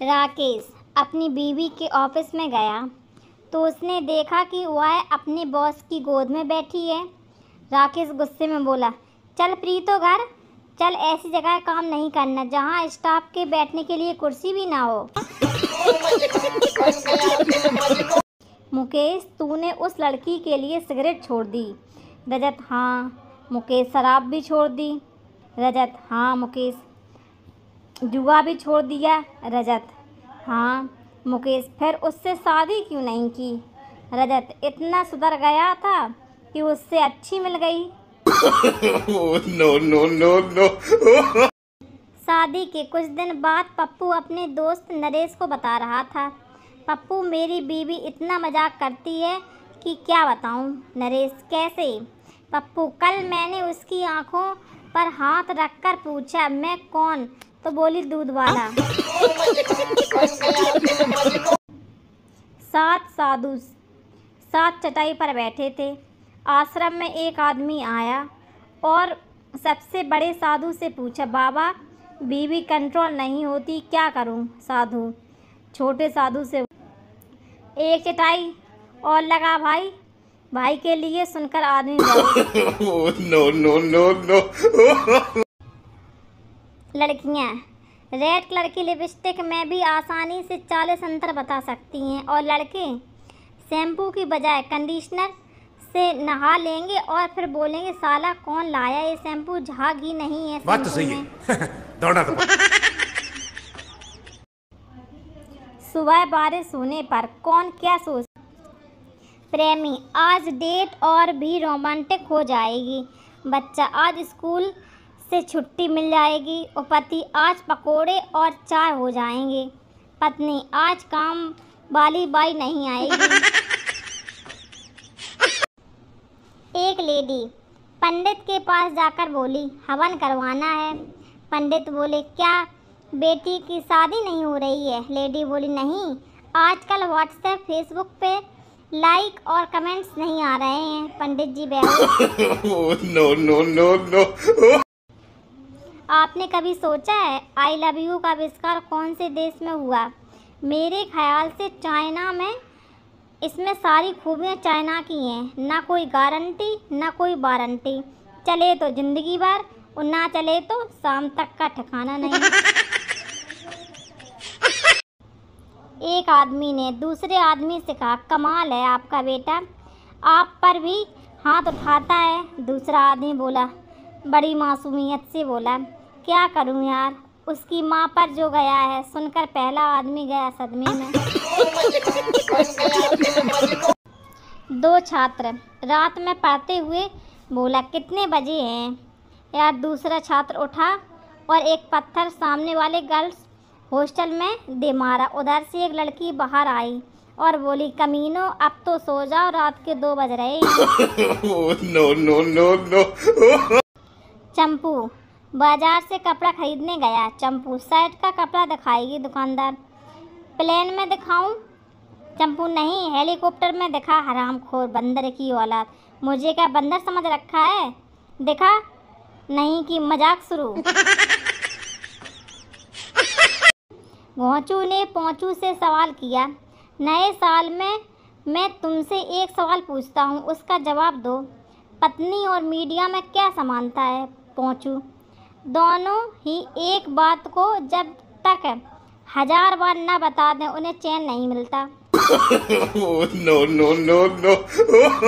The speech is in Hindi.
राकेश अपनी बीवी के ऑफिस में गया तो उसने देखा कि वह अपने बॉस की गोद में बैठी है। राकेश गुस्से में बोला, चल प्रीतो घर चल, ऐसी जगह काम नहीं करना जहाँ स्टाफ के बैठने के लिए कुर्सी भी ना हो। मुकेश, तूने उस लड़की के लिए सिगरेट छोड़ दी। रजत, हाँ। मुकेश, शराब भी छोड़ दी। रजत, हाँ। मुकेश, जुआ भी छोड़ दिया। रजत, हाँ। मुकेश, फिर उससे शादी क्यों नहीं की। रजत, इतना सुधर गया था कि उससे अच्छी मिल गई। No no no no. शादी के कुछ दिन बाद पप्पू अपने दोस्त नरेश को बता रहा था, पप्पू मेरी बीवी इतना मजाक करती है कि क्या बताऊं। नरेश, कैसे। पप्पू, कल मैंने उसकी आंखों पर हाथ रखकर पूछा, मैं कौन, तो बोली दूध वाला। 7 साधु 7 चटाई पर बैठे थे। आश्रम में एक आदमी आया और सबसे बड़े साधु से पूछा, बाबा बीवी कंट्रोल नहीं होती, क्या करूं। साधु छोटे साधु से, एक चटाई और लगा भाई। भाई के लिए सुनकर आदमी नो नो नो नो। लड़कियां रेड कलर की लिपस्टिक में भी आसानी से 40 अंतर बता सकती हैं, और लड़के शैम्पू की बजाय कंडीशनर से नहा लेंगे और फिर बोलेंगे, साला कौन लाया ये शैम्पू, झाग ही नहीं है। बात तो सही है। दौड़ा तो। सुबह बारिश होने पर कौन क्या सोच, प्रेमी आज डेट और भी रोमांटिक हो जाएगी। बच्चा, आज स्कूल से छुट्टी मिल जाएगी। और पति, आज पकोड़े और चाय हो जाएंगे। पत्नी, आज काम वाली बाई नहीं आएगी। एक लेडी पंडित के पास जाकर बोली, हवन करवाना है। पंडित बोले, क्या बेटी की शादी नहीं हो रही है। लेडी बोली, नहीं, आजकल व्हाट्सएप फेसबुक पे लाइक और कमेंट्स नहीं आ रहे हैं। पंडित जी बेहोश। No no no no. आपने कभी सोचा है आई लव यू का आविष्कार कौन से देश में हुआ। मेरे ख्याल से चाइना में। इसमें सारी खूबियाँ चाइना की हैं, ना कोई गारंटी ना कोई वारंटी। चले तो जिंदगी भर और ना चले तो शाम तक का ठिकाना नहीं। एक आदमी ने दूसरे आदमी से कहा, कमाल है आपका बेटा, आप पर भी हाथ उठाता है। दूसरा आदमी बोला, बड़ी मासूमियत से बोला, क्या करूं यार, उसकी माँ पर जो गया है। सुनकर पहला आदमी गया सदमे में। 2 छात्र रात में पढ़ते हुए बोला, कितने बजे हैं यार। दूसरा छात्र उठा और एक पत्थर सामने वाले गर्ल्स हॉस्टल में दे मारा। उधर से एक लड़की बाहर आई और बोली, कमीनों अब तो सो जाओ, रात के 2 बज रहे हैं। No no no no. चंपू बाजार से कपड़ा खरीदने गया। चंपू, शर्ट का कपड़ा दिखाएगी दुकानदार। प्लेन में दिखाऊं। चंपू, नहीं, हेलीकॉप्टर में दिखा। हरामखोर बंदर की औलाद, मुझे क्या बंदर समझ रखा है। दिखा नहीं कि मजाक शुरू। घोंचू ने पोंचू से सवाल किया, नए साल में मैं तुमसे एक सवाल पूछता हूँ, उसका जवाब दो। पत्नी और मीडिया में क्या समानता है। पोंचू, दोनों ही एक बात को जब तक 1000 बार न बता दें उन्हें चैन नहीं मिलता। No no no no.